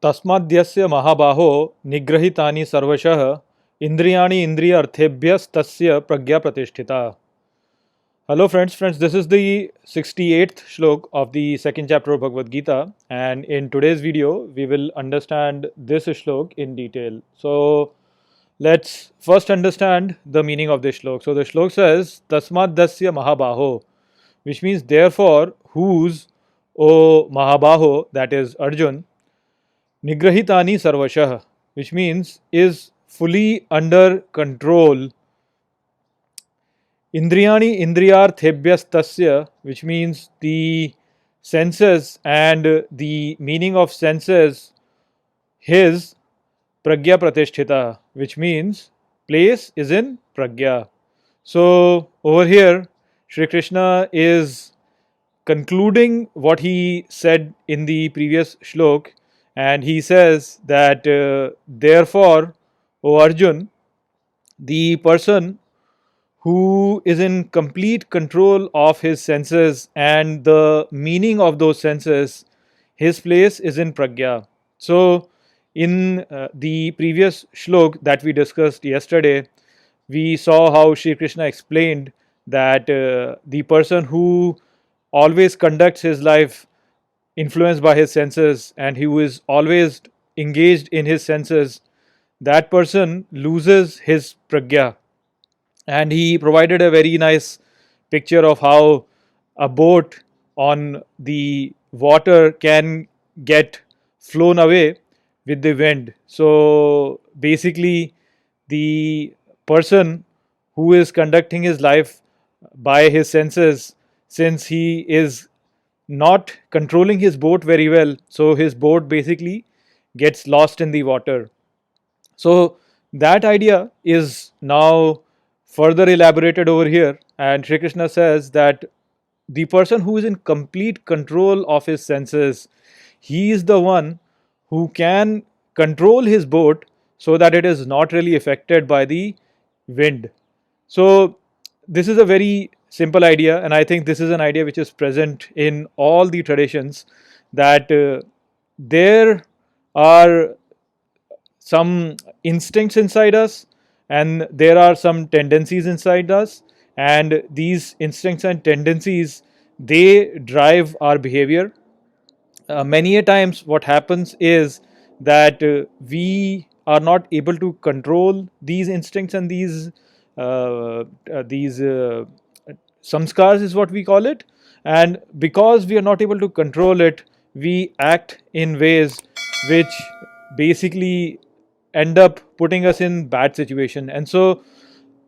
तस्माद्यस्य महाबाहो निगृहीतानि सर्वशः इंद्रियाणि इंद्रिय अर्थेभ्यस्तस्य प्रज्ञा प्रतिष्ठिता. Hello friends, this is the 68th shlok of the second chapter of Bhagavad Gita, and in today's video we will understand this shlok in detail. So let's first understand the meaning of this shlok. So the shlok says Tasmad Dasya Mahabaho, which means therefore whose, O Mahabaho, that is Arjun, Nigrahitani Sarvashah, which means is fully under control. Indriyani Indriyarthebhyastasya, which means the senses and the meaning of senses, his Pragya Pratisthita, which means place is in Pragya. So over here, Shri Krishna is concluding what he said in the previous shlok, and he says that therefore, O Arjun, the person who is in complete control of his senses and the meaning of those senses, his place is in Pragya. So, in the previous shlok that we discussed yesterday, we saw how Sri Krishna explained that the person who always conducts his life influenced by his senses and who is always engaged in his senses, that person loses his pragya. And he provided a very nice picture of how a boat on the water can get flown away with the wind. So basically, the person who is conducting his life by his senses, since he is not controlling his boat very well, so his boat basically gets lost in the water. So that idea is now further elaborated over here, and Sri Krishna says that the person who is in complete control of his senses, he is the one who can control his boat so that it is not really affected by the wind. So this is a very simple idea, and I think this is an idea which is present in all the traditions, that there are some instincts inside us and there are some tendencies inside us, and these instincts and tendencies, they drive our behavior. Many a times what happens is that we are not able to control these instincts and these samskars is what we call it, and because we are not able to control it, we act in ways which basically end up putting us in bad situation. And so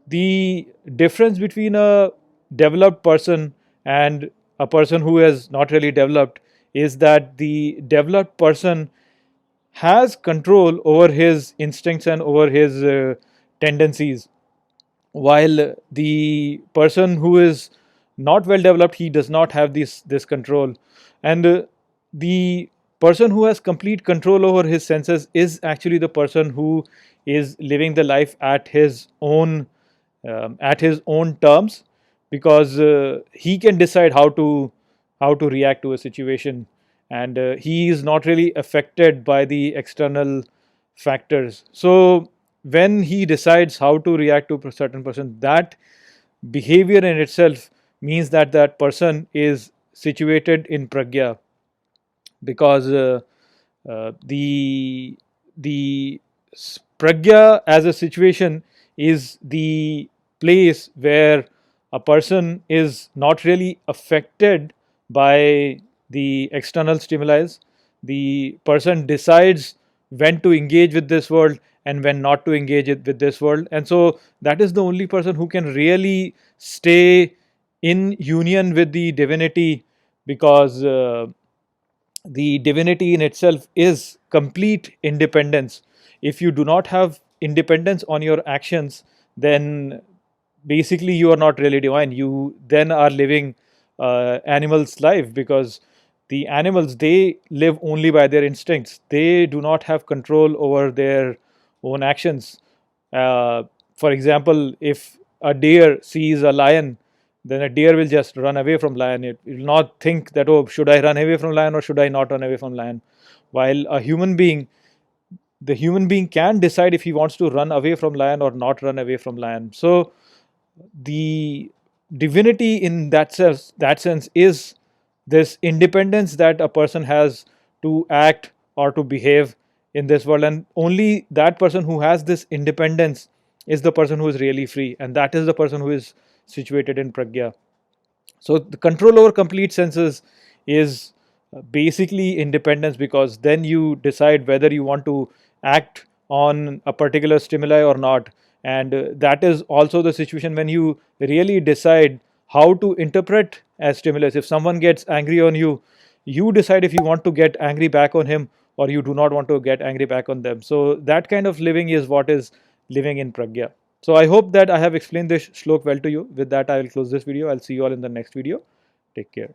the difference between a developed person and a person who has not really developed is that the developed person has control over his instincts and over his tendencies, while the person who is not well developed, he does not have this control. And the person who has complete control over his senses is actually the person who is living the life at his own terms, because he can decide how to react to a situation, and he is not really affected by the external factors. So when he decides how to react to a certain person, that behavior in itself means that that person is situated in pragya, because the pragya as a situation is the place where a person is not really affected by the external stimuli. The person decides when to engage with this world and when not to engage with this world, and so that is the only person who can really stay in union with the divinity, because the divinity in itself is complete independence. If you do not have independence on your actions, then basically you are not really divine. You then are living animals life, because the animals, they live only by their instincts. They do not have control over their own actions. For example, if a deer sees a lion, then a deer will just run away from lion. It will not think that, oh, should I run away from lion or should I not run away from lion? While a human being, the human being can decide if he wants to run away from lion or not run away from lion. So the divinity in that sense is this independence that a person has to act or to behave in this world, and only that person who has this independence is the person who is really free, and that is the person who is situated in pragya. So the control over complete senses is basically independence, because then you decide whether you want to act on a particular stimuli or not. And that is also the situation when you really decide how to interpret a stimulus. If someone gets angry on you, you decide if you want to get angry back on him or you do not want to get angry back on them. So that kind of living is what is living in pragya. So I hope that I have explained this shlok well to you. With that, I will close this video. I'll see you all in the next video. Take care.